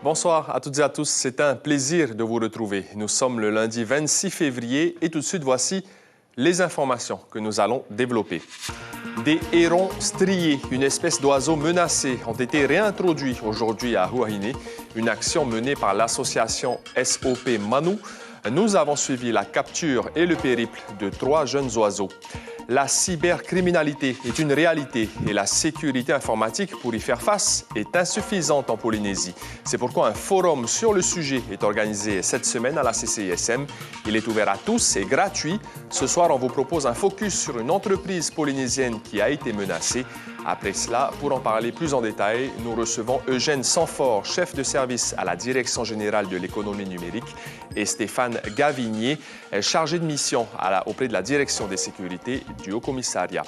Bonsoir à toutes et à tous, c'est un plaisir de vous retrouver. Nous sommes le lundi 26 février et tout de suite, voici les informations que nous allons développer. Des hérons striés, une espèce d'oiseau menacé, ont été réintroduits aujourd'hui à Huahine, une action menée par l'association SOP Manu. Nous avons suivi la capture et le périple de 3 jeunes oiseaux. La cybercriminalité est une réalité et la sécurité informatique pour y faire face est insuffisante en Polynésie. C'est pourquoi un forum sur le sujet est organisé cette semaine à la CCISM. Il est ouvert à tous et gratuit. Ce soir, on vous propose un focus sur une entreprise polynésienne qui a été menacée. Après cela, pour en parler plus en détail, nous recevons Eugène Sanfort, chef de service à la Direction générale de l'économie numérique, et Stéphane Gavinier, chargé de mission auprès de la Direction des sécurités du Haut-Commissariat.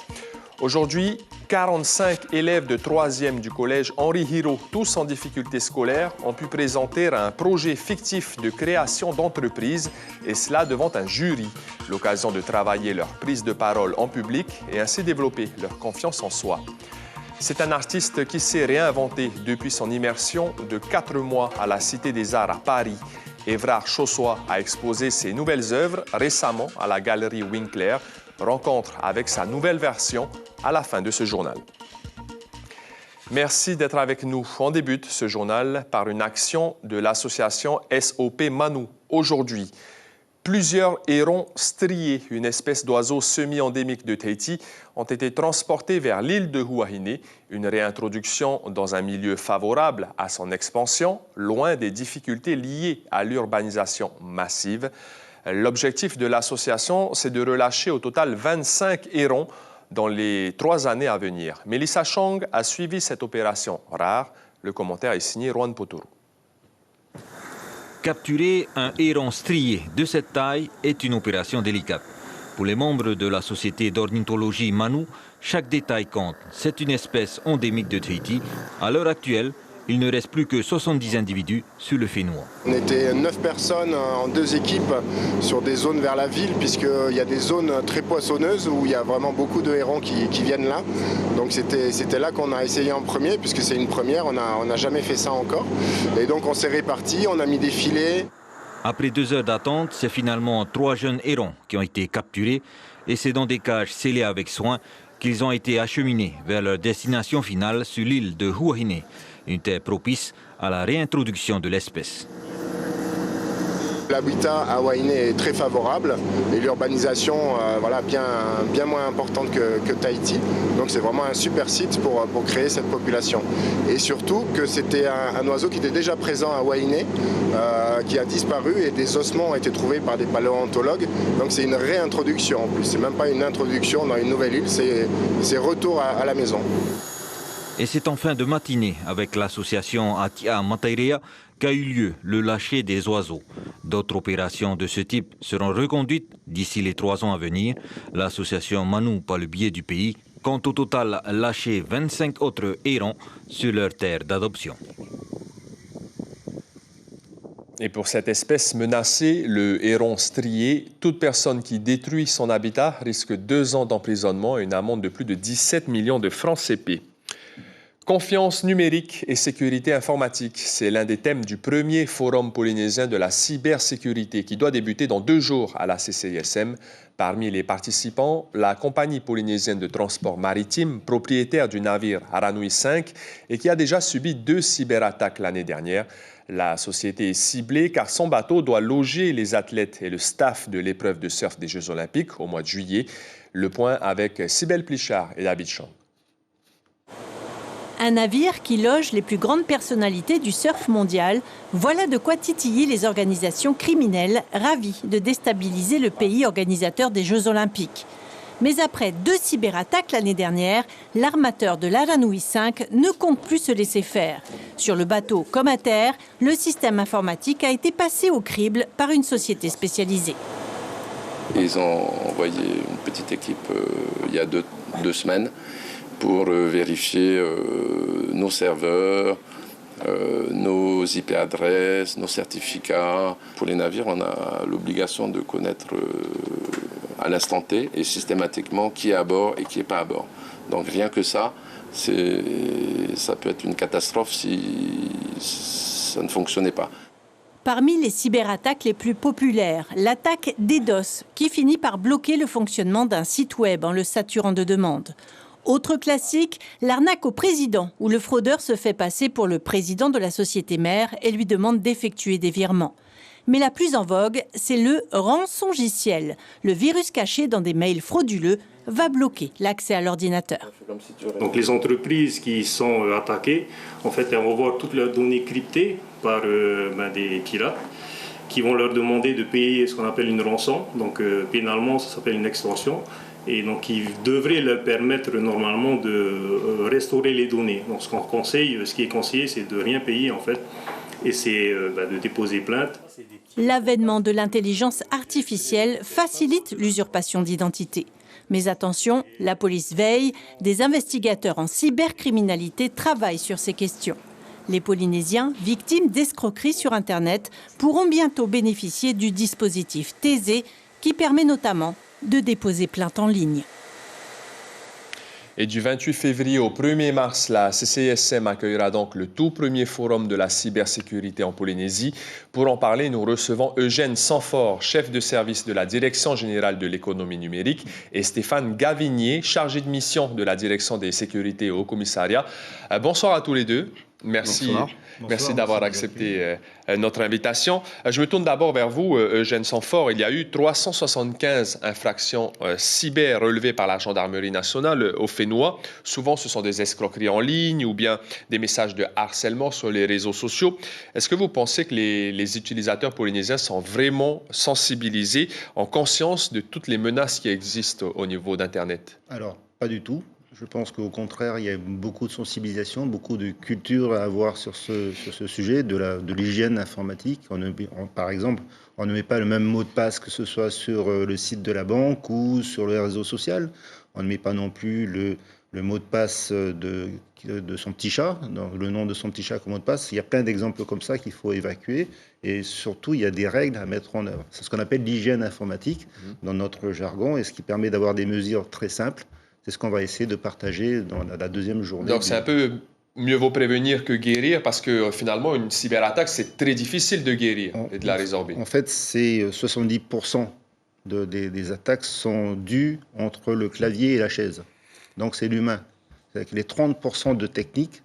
Aujourd'hui, 45 élèves de 3e du collège Henri Hiro, tous en difficulté scolaire, ont pu présenter un projet fictif de création d'entreprise, et cela devant un jury. L'occasion de travailler leur prise de parole en public et ainsi développer leur confiance en soi. C'est un artiste qui s'est réinventé depuis son immersion de 4 mois à la Cité des Arts à Paris. Évrard Chaussois a exposé ses nouvelles œuvres récemment à la galerie Winkler. Rencontre avec sa nouvelle version à la fin de ce journal. Merci d'être avec nous. On débute ce journal par une action de l'association SOP Manu. Aujourd'hui, plusieurs hérons striés, une espèce d'oiseau semi-endémique de Tahiti, ont été transportés vers l'île de Huahine, une réintroduction dans un milieu favorable à son expansion, loin des difficultés liées à l'urbanisation massive. L'objectif de l'association, c'est de relâcher au total 25 hérons dans les 3 années à venir. Mélissa Chong a suivi cette opération rare. Le commentaire est signé Juan Potoro. Capturer un héron strié de cette taille est une opération délicate. Pour les membres de la société d'ornithologie Manu, chaque détail compte. C'est une espèce endémique de Tahiti. À l'heure actuelle, il ne reste plus que 70 individus sur le Fénois. On était 9 personnes en 2 équipes sur des zones vers la ville, puisqu'il y a des zones très poissonneuses où il y a vraiment beaucoup de hérons qui viennent là. Donc c'était là qu'on a essayé en premier, puisque c'est une première, on n'a jamais fait ça encore. Et donc on s'est répartis, on a mis des filets. Après 2 heures d'attente, c'est finalement 3 jeunes hérons qui ont été capturés, et c'est dans des cages scellées avec soin qu'ils ont été acheminés vers leur destination finale sur l'île de Huahine, une terre propice à la réintroduction de l'espèce. L'habitat à Huahine est très favorable et l'urbanisation bien moins importante que Tahiti. Donc c'est vraiment un super site pour créer cette population. Et surtout que c'était un oiseau qui était déjà présent à Huahine, qui a disparu et des ossements ont été trouvés par des paléontologues. Donc c'est une réintroduction en plus. C'est même pas une introduction dans une nouvelle île, c'est retour à la maison. Et c'est en fin de matinée avec l'association Atia Matairea qu'a eu lieu le lâcher des oiseaux. D'autres opérations de ce type seront reconduites d'ici les 3 ans à venir. L'association Manu, par le biais du pays, compte au total lâcher 25 autres hérons sur leur terre d'adoption. Et pour cette espèce menacée, le héron strié, toute personne qui détruit son habitat risque 2 ans d'emprisonnement et une amende de plus de 17 millions de francs CP. Confiance numérique et sécurité informatique, c'est l'un des thèmes du premier forum polynésien de la cybersécurité qui doit débuter dans 2 jours à la CCISM. Parmi les participants, la compagnie polynésienne de transport maritime, propriétaire du navire Aranui 5 et qui a déjà subi 2 cyberattaques l'année dernière. La société est ciblée car son bateau doit loger les athlètes et le staff de l'épreuve de surf des Jeux Olympiques au mois de juillet. Le point avec Cybèle Plichard et David Chang. Un navire qui loge les plus grandes personnalités du surf mondial, voilà de quoi titiller les organisations criminelles ravies de déstabiliser le pays organisateur des Jeux Olympiques. Mais après 2 cyberattaques l'année dernière, l'armateur de l'Aranui 5 ne compte plus se laisser faire. Sur le bateau comme à terre, le système informatique a été passé au crible par une société spécialisée. Ils ont envoyé une petite équipe il y a 2 semaines pour vérifier nos serveurs, nos IP adresses, nos certificats. Pour les navires, on a l'obligation de connaître à l'instant T et systématiquement qui est à bord et qui n'est pas à bord. Donc rien que ça, ça peut être une catastrophe si ça ne fonctionnait pas. Parmi les cyberattaques les plus populaires, l'attaque DDoS, qui finit par bloquer le fonctionnement d'un site web en le saturant de demandes. Autre classique, l'arnaque au président, où le fraudeur se fait passer pour le président de la société mère et lui demande d'effectuer des virements. Mais la plus en vogue, c'est le rançongiciel. Le virus caché dans des mails frauduleux va bloquer l'accès à l'ordinateur. Donc les entreprises qui sont attaquées, en fait, elles vont voir toutes leurs données cryptées par des pirates qui vont leur demander de payer ce qu'on appelle une rançon. Donc pénalement, ça s'appelle une extorsion. Et donc, ils devraient leur permettre normalement de restaurer les données. Donc, ce qui est conseillé, c'est de rien payer en fait, et c'est de déposer plainte. L'avènement de l'intelligence artificielle facilite l'usurpation d'identité. Mais attention, la police veille, des investigateurs en cybercriminalité travaillent sur ces questions. Les Polynésiens, victimes d'escroqueries sur Internet, pourront bientôt bénéficier du dispositif Thésée, qui permet notamment de déposer plainte en ligne. Et du 28 février au 1er mars, la CCISM accueillera donc le tout premier forum de la cybersécurité en Polynésie. Pour en parler, nous recevons Eugène Sanfort, chef de service de la Direction générale de l'économie numérique, et Stéphane Gavinier, chargé de mission de la Direction des sécurités au commissariat. Bonsoir à tous les deux. Merci, merci d'avoir accepté notre invitation. Je me tourne d'abord vers vous, Eugène Sanfort. Il y a eu 375 infractions cyber relevées par la Gendarmerie nationale au Fénois. Souvent, ce sont des escroqueries en ligne ou bien des messages de harcèlement sur les réseaux sociaux. Est-ce que vous pensez que les utilisateurs polynésiens sont vraiment sensibilisés, en conscience de toutes les menaces qui existent au niveau d'Internet? Alors, pas du tout. Je pense qu'au contraire, il y a beaucoup de sensibilisation, beaucoup de culture à avoir sur ce sujet, de l'hygiène informatique. Par exemple, on ne met pas le même mot de passe que ce soit sur le site de la banque ou sur le réseau social. On ne met pas non plus le mot de passe de son petit chat, donc le nom de son petit chat comme mot de passe. Il y a plein d'exemples comme ça qu'il faut évacuer. Et surtout, il y a des règles à mettre en œuvre. C'est ce qu'on appelle l'hygiène informatique dans notre jargon, et ce qui permet d'avoir des mesures très simples. C'est ce qu'on va essayer de partager dans la deuxième journée. Donc, c'est un peu mieux vaut prévenir que guérir, parce que finalement, une cyberattaque, c'est très difficile de guérir et de la résorber. En fait, c'est 70% des attaques sont dues entre le clavier et la chaise. Donc, c'est l'humain. C'est-à-dire que les 30% de techniques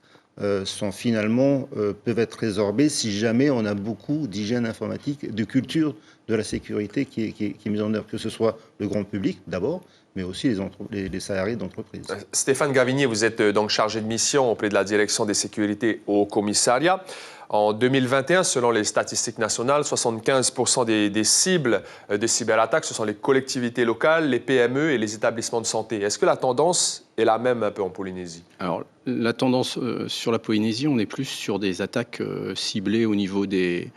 sont finalement peuvent être résorbées si jamais on a beaucoup d'hygiène informatique, de culture de la sécurité qui est mise en œuvre, que ce soit le grand public d'abord, mais aussi les salariés d'entreprise. Stéphane Gavinier, vous êtes donc chargé de mission auprès de la Direction des sécurités au commissariat. En 2021, selon les statistiques nationales, 75% des cibles de cyberattaques, ce sont les collectivités locales, les PME et les établissements de santé. Est-ce que la tendance est la même un peu en Polynésie? Alors, la tendance sur la Polynésie, on est plus sur des attaques ciblées au niveau des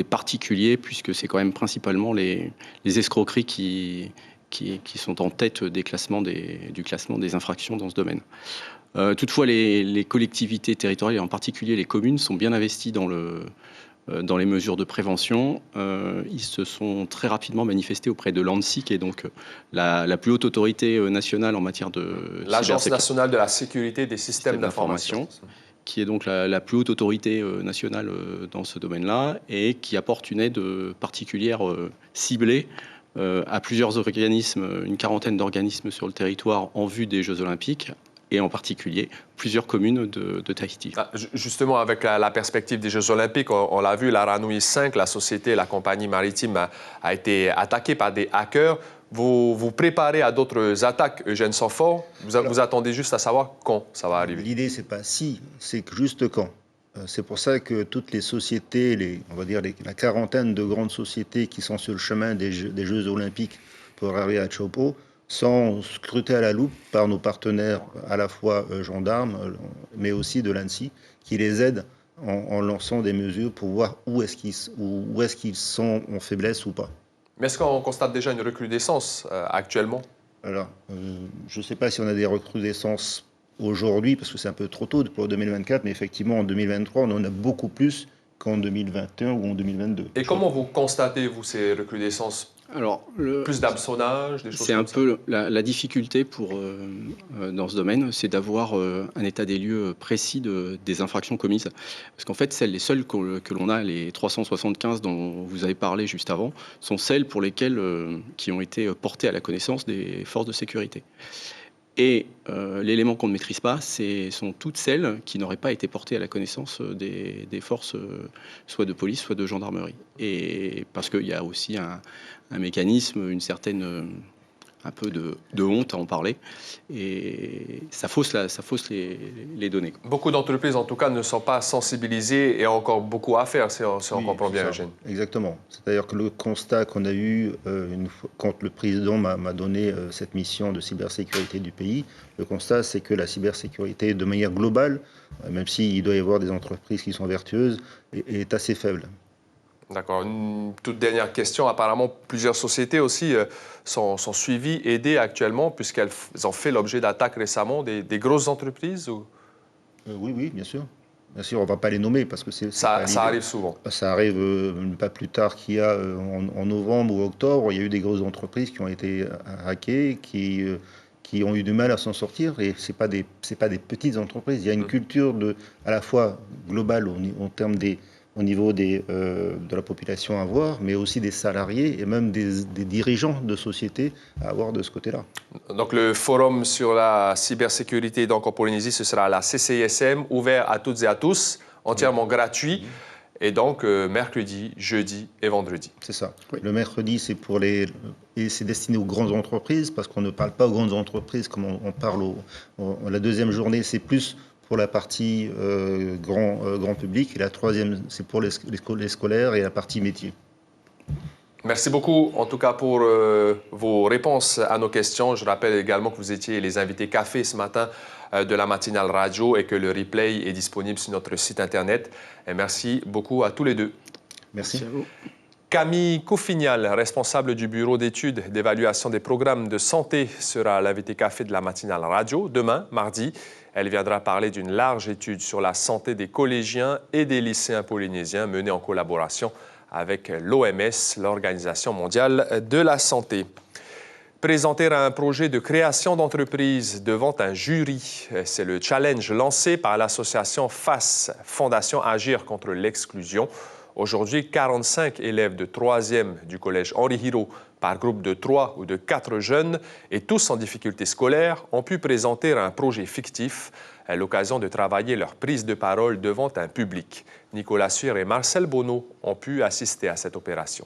particuliers, puisque c'est quand même principalement les escroqueries qui sont en tête du classement des infractions dans ce domaine. Toutefois, les collectivités territoriales, et en particulier les communes, sont bien investies dans les mesures de prévention. Ils se sont très rapidement manifestés auprès de l'ANSSI, qui est donc la plus haute autorité nationale en matière de... L'Agence nationale de la sécurité des systèmes d'information. Qui est donc la plus haute autorité nationale dans ce domaine-là, et qui apporte une aide particulière ciblée à plusieurs organismes, une quarantaine d'organismes sur le territoire en vue des Jeux Olympiques, et en particulier plusieurs communes de Tahiti. Justement, avec la perspective des Jeux Olympiques, on l'a vu, la Ranui 5, la société, la compagnie maritime a été attaquée par des hackers. Vous préparez à d'autres attaques, Eugène Sanfort. Vous attendez juste à savoir quand ça va arriver. L'idée, c'est pas si, c'est juste quand. C'est pour ça que toutes les sociétés, on va dire la quarantaine de grandes sociétés qui sont sur le chemin des Jeux Olympiques pour arriver à Chopo, sont scrutés à la loupe par nos partenaires, à la fois gendarmes, mais aussi de l'ANSSI, qui les aident en lançant des mesures pour voir où est-ce qu'ils sont en faiblesse ou pas. Mais est-ce qu'on constate déjà une recrudescence actuellement? Alors, je ne sais pas si on a des recrudescences aujourd'hui, parce que c'est un peu trop tôt pour 2024, mais effectivement, en 2023, on en a beaucoup plus qu'en 2021 ou en 2022. Et comment vous constatez, vous, ces recrudescences? Alors, Plus d'hameçonnage, des choses c'est un comme ça. peu la difficulté dans ce domaine, c'est d'avoir un état des lieux précis des infractions commises. Parce qu'en fait, les seules que l'on a, les 375 dont vous avez parlé juste avant, sont celles pour lesquelles qui ont été portées à la connaissance des forces de sécurité. Et l'élément qu'on ne maîtrise pas, sont toutes celles qui n'auraient pas été portées à la connaissance des forces, soit de police, soit de gendarmerie. Et parce qu'il y a aussi un mécanisme, une certaine, un peu de honte à en parler, et ça fausse les données. Beaucoup d'entreprises, en tout cas, ne sont pas sensibilisées et ont encore beaucoup à faire, si on comprend bien, Eugène. Exactement. C'est-à-dire que le constat qu'on a eu quand le président m'a donné cette mission de cybersécurité du pays, le constat, c'est que la cybersécurité, de manière globale, même s'il doit y avoir des entreprises qui sont vertueuses, est assez faible. D'accord. Une toute dernière question. Apparemment, plusieurs sociétés aussi sont suivies, aidées actuellement, puisqu'elles ont fait l'objet d'attaques récemment, des grosses entreprises ou... Oui, bien sûr. Bien sûr, on ne va pas les nommer parce que ça arrive souvent. Ça arrive pas plus tard qu'il y a en novembre ou octobre. Il y a eu des grosses entreprises qui ont été hackées, qui ont eu du mal à s'en sortir. Et ce n'est pas des petites entreprises. Il y a une culture à la fois globale au niveau de la population à avoir, mais aussi des salariés et même des dirigeants de sociétés à avoir de ce côté-là. Donc le forum sur la cybersécurité donc en Polynésie, ce sera à la CCISM, ouvert à toutes et à tous, entièrement gratuit, et donc mercredi, jeudi et vendredi. C'est ça. Oui. Le mercredi, c'est destiné aux grandes entreprises, parce qu'on ne parle pas aux grandes entreprises comme on parle la deuxième journée, c'est plus pour la partie grand public, et la troisième, c'est pour les scolaires et la partie métier. Merci beaucoup, en tout cas, pour vos réponses à nos questions. Je rappelle également que vous étiez les invités café ce matin de la matinale radio et que le replay est disponible sur notre site Internet. Et merci beaucoup à tous les deux. Merci à vous. Camille Couffignal, responsable du bureau d'études d'évaluation des programmes de santé, sera l'invité café de la matinale radio. Demain, mardi, elle viendra parler d'une large étude sur la santé des collégiens et des lycéens polynésiens menée en collaboration avec l'OMS, l'Organisation mondiale de la santé. Présenter un projet de création d'entreprise devant un jury, c'est le challenge lancé par l'association FACE, Fondation Agir contre l'exclusion. Aujourd'hui, 45 élèves de 3e du collège Henri Hiro, par groupe de 3 ou de 4 jeunes, et tous en difficulté scolaire, ont pu présenter un projet fictif à l'occasion de travailler leur prise de parole devant un public. Nicolas Suire et Marcel Bonneau ont pu assister à cette opération.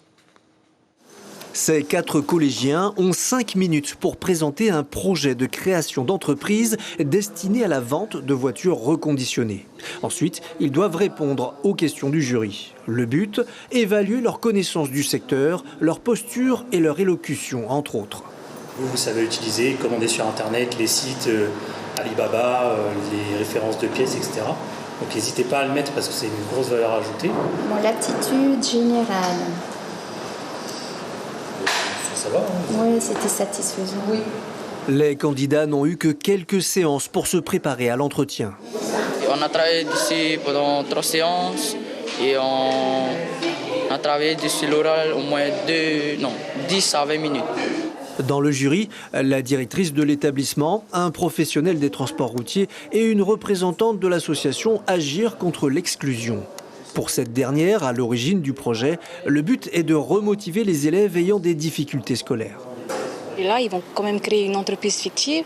Ces 4 collégiens ont 5 minutes pour présenter un projet de création d'entreprise destiné à la vente de voitures reconditionnées. Ensuite, ils doivent répondre aux questions du jury. Le but, évaluer leur connaissance du secteur, leur posture et leur élocution, entre autres. Vous savez utiliser, commander sur Internet, les sites Alibaba, les références de pièces, etc. Donc n'hésitez pas à le mettre parce que c'est une grosse valeur ajoutée. Mon aptitude générale. Ça va, hein? Oui, c'était satisfaisant. Oui. Les candidats n'ont eu que quelques séances pour se préparer à l'entretien. On a travaillé dessus pendant 3 séances et on a travaillé dessus l'oral au moins 10 à 20 minutes. Dans le jury, la directrice de l'établissement, un professionnel des transports routiers et une représentante de l'association Agir contre l'exclusion. Pour cette dernière, à l'origine du projet, le but est de remotiver les élèves ayant des difficultés scolaires. Et là, ils vont quand même créer une entreprise fictive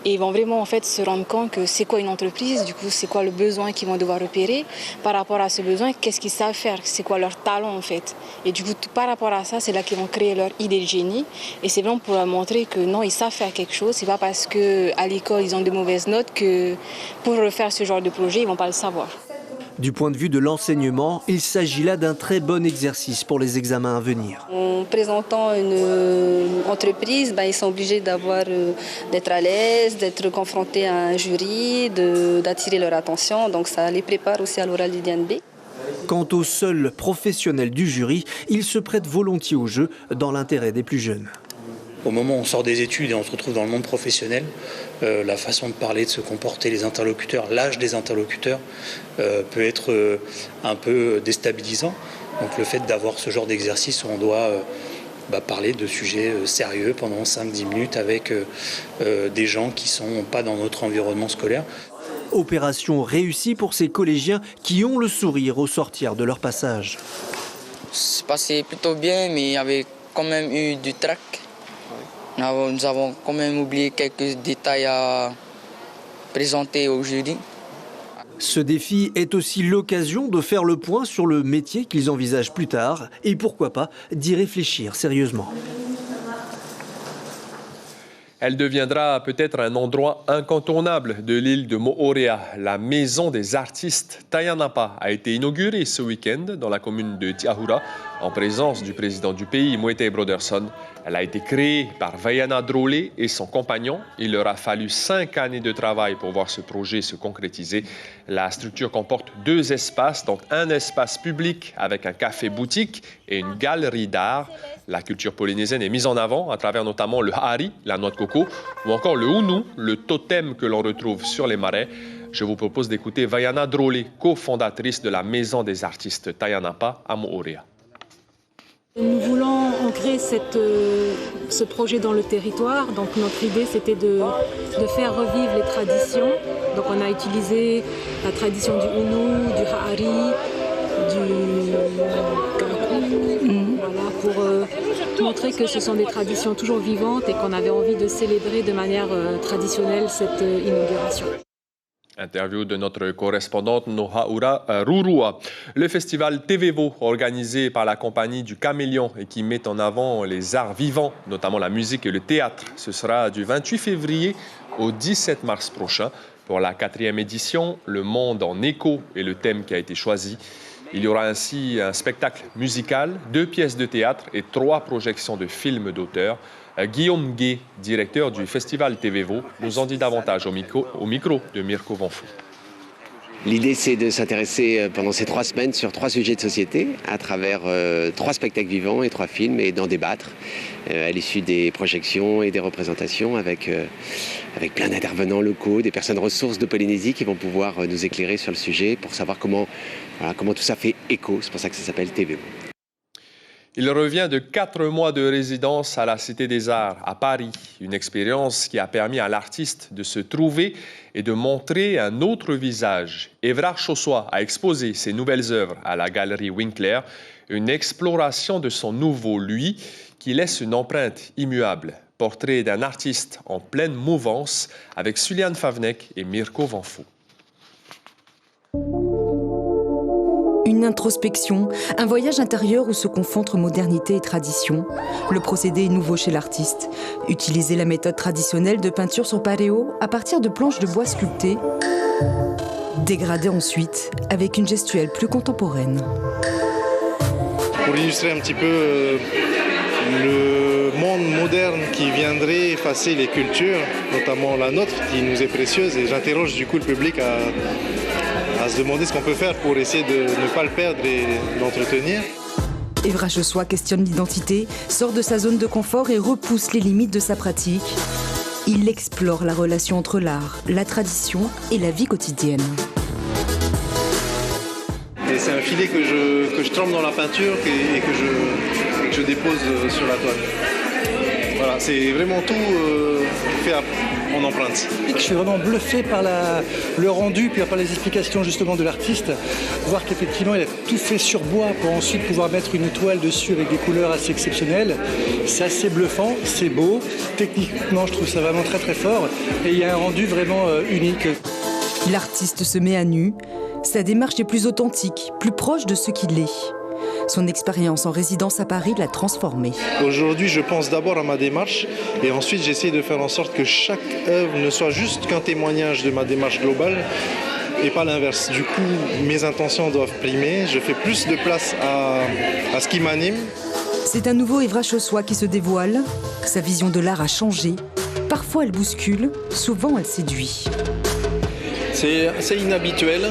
et ils vont vraiment en fait se rendre compte que c'est quoi une entreprise, du coup c'est quoi le besoin qu'ils vont devoir repérer. Par rapport à ce besoin, qu'est-ce qu'ils savent faire, c'est quoi leur talent en fait. Et du coup, par rapport à ça, c'est là qu'ils vont créer leur idée de génie. Et c'est vraiment pour leur montrer que non, ils savent faire quelque chose. C'est pas parce qu'à l'école, ils ont de mauvaises notes que pour refaire ce genre de projet, ils vont pas le savoir. Du point de vue de l'enseignement, il s'agit là d'un très bon exercice pour les examens à venir. En présentant une entreprise, ils sont obligés d'être à l'aise, d'être confrontés à un jury, d'attirer leur attention. Donc ça les prépare aussi à l'oral du DNB. Quant aux seuls professionnels du jury, ils se prêtent volontiers au jeu dans l'intérêt des plus jeunes. Au moment où on sort des études et on se retrouve dans le monde professionnel, la façon de parler, de se comporter, les interlocuteurs, l'âge des interlocuteurs peut être un peu déstabilisant. Donc le fait d'avoir ce genre d'exercice où on doit parler de sujets sérieux pendant 5-10 minutes avec des gens qui ne sont pas dans notre environnement scolaire. Opération réussie pour ces collégiens qui ont le sourire au sortir de leur passage. C'est passé plutôt bien, mais il y avait quand même eu du trac. Nous avons quand même oublié quelques détails à présenter au jury. Ce défi est aussi l'occasion de faire le point sur le métier qu'ils envisagent plus tard et pourquoi pas d'y réfléchir sérieusement. Elle deviendra peut-être un endroit incontournable de l'île de Moorea. La maison des artistes Tayanapa a été inaugurée ce week-end dans la commune de Tiahura en présence du président du pays, Moetai Broderson. Elle a été créée par Vaiana Drole et son compagnon. Il leur a fallu 5 années de travail pour voir ce projet se concrétiser. La structure comporte 2 espaces, donc un espace public avec un café-boutique et une galerie d'art. La culture polynésienne est mise en avant à travers notamment le hari, la noix de coco, ou encore le hunu, le totem que l'on retrouve sur les marais. Je vous propose d'écouter Vaiana Drole, cofondatrice de la Maison des artistes Tayanapa à Moorea. Nous voulons ancrer ce projet dans le territoire. Donc notre idée, c'était de faire revivre les traditions. Donc on a utilisé la tradition du hunu, du hari, du karakou, voilà, pour montrer que ce sont des traditions toujours vivantes et qu'on avait envie de célébrer de manière traditionnelle cette inauguration. Interview de notre correspondante Nohaura Rurua. Le festival Tevevo, organisé par la compagnie du Caméléon et qui met en avant les arts vivants, notamment la musique et le théâtre. Ce sera du 28 février au 17 mars prochain. Pour la 4e édition, le monde en écho est le thème qui a été choisi. Il y aura ainsi un spectacle musical, 2 pièces de théâtre et 3 projections de films d'auteur. Guillaume Gué, directeur du festival Tevevo, nous en dit davantage au micro de Mirko Vanfou. L'idée, c'est de s'intéresser pendant ces 3 semaines sur 3 sujets de société, à travers 3 spectacles vivants et 3 films, et d'en débattre à l'issue des projections et des représentations avec plein d'intervenants locaux, des personnes ressources de Polynésie qui vont pouvoir nous éclairer sur le sujet pour savoir comment tout ça fait écho. C'est pour ça que ça s'appelle Tevevo. Il revient de 4 mois de résidence à la Cité des Arts, à Paris. Une expérience qui a permis à l'artiste de se trouver et de montrer un autre visage. Évrard Chossois a exposé ses nouvelles œuvres à la galerie Winkler, une exploration de son nouveau lui qui laisse une empreinte immuable. Portrait d'un artiste en pleine mouvance avec Suliane Favnek et Mirko Vanfou. Une introspection, un voyage intérieur où se confondent modernité et tradition. Le procédé est nouveau chez l'artiste. Utiliser la méthode traditionnelle de peinture sur paréo à partir de planches de bois sculptées, dégradées ensuite avec une gestuelle plus contemporaine. Pour illustrer un petit peu le monde moderne qui viendrait effacer les cultures, notamment la nôtre qui nous est précieuse, et j'interroge du coup le public à se demander ce qu'on peut faire pour essayer de ne pas le perdre et l'entretenir. Évrard Chossois questionne l'identité, sort de sa zone de confort et repousse les limites de sa pratique. Il explore la relation entre l'art, la tradition et la vie quotidienne. Et c'est un filet que je trempe dans la peinture et que je dépose sur la toile. Voilà, c'est vraiment tout fait en empreinte. Je suis vraiment bluffé par le rendu, puis par les explications justement de l'artiste. Voir qu'effectivement il a tout fait sur bois pour ensuite pouvoir mettre une toile dessus avec des couleurs assez exceptionnelles. C'est assez bluffant, c'est beau. Techniquement, je trouve ça vraiment très très fort. Et il y a un rendu vraiment unique. L'artiste se met à nu. Sa démarche est plus authentique, plus proche de ce qu'il est. Son expérience en résidence à Paris l'a transformé. Aujourd'hui, je pense d'abord à ma démarche et ensuite j'essaie de faire en sorte que chaque œuvre ne soit juste qu'un témoignage de ma démarche globale et pas l'inverse. Du coup, mes intentions doivent primer. Je fais plus de place à ce qui m'anime. C'est un nouveau Évrard Chossois qui se dévoile. Sa vision de l'art a changé. Parfois, elle bouscule, souvent, elle séduit. C'est assez inhabituel.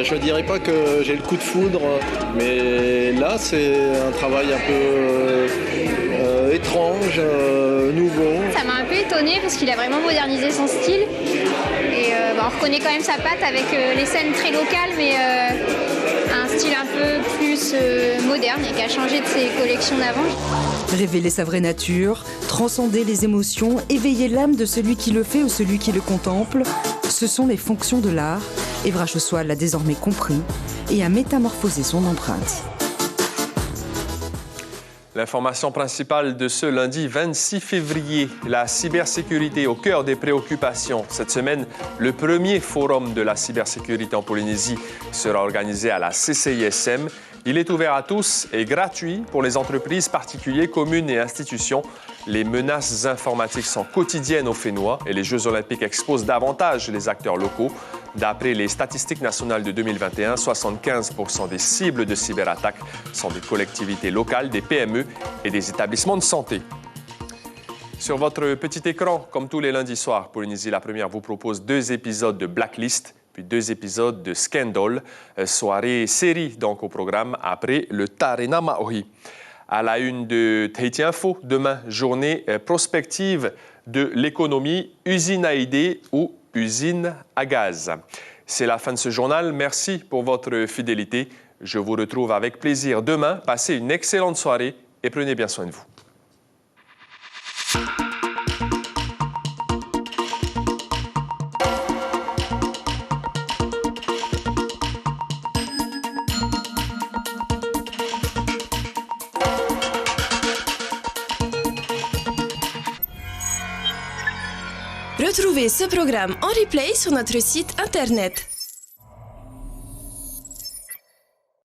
Je ne dirais pas que j'ai le coup de foudre, mais là, c'est un travail un peu étrange, nouveau. Ça m'a un peu étonnée parce qu'il a vraiment modernisé son style. Et on reconnaît quand même sa patte avec les scènes très locales, mais un style un peu plus moderne et qui a changé de ses collections d'avant. Révéler sa vraie nature, transcender les émotions, éveiller l'âme de celui qui le fait ou celui qui le contemple, ce sont les fonctions de l'art. Evra Chossois l'a désormais compris et a métamorphosé son empreinte. L'information principale de ce lundi 26 février, la cybersécurité au cœur des préoccupations. Cette semaine, le premier forum de la cybersécurité en Polynésie sera organisé à la CCISM. Il est ouvert à tous et gratuit pour les entreprises, particuliers, communes et institutions. Les menaces informatiques sont quotidiennes au Fénois et les Jeux olympiques exposent davantage les acteurs locaux. D'après les statistiques nationales de 2021, 75% des cibles de cyberattaques sont des collectivités locales, des PME et des établissements de santé. Sur votre petit écran, comme tous les lundis soirs, Polynésie la Première vous propose 2 épisodes de Blacklist, puis 2 épisodes de Scandal, soirée série donc au programme après le Tarena Maori. À la une de Tahiti Info, demain, journée prospective de l'économie, usine à idées ou usine à gaz. C'est la fin de ce journal. Merci pour votre fidélité. Je vous retrouve avec plaisir demain. Passez une excellente soirée et prenez bien soin de vous. Retrouvez ce programme en replay sur notre site internet.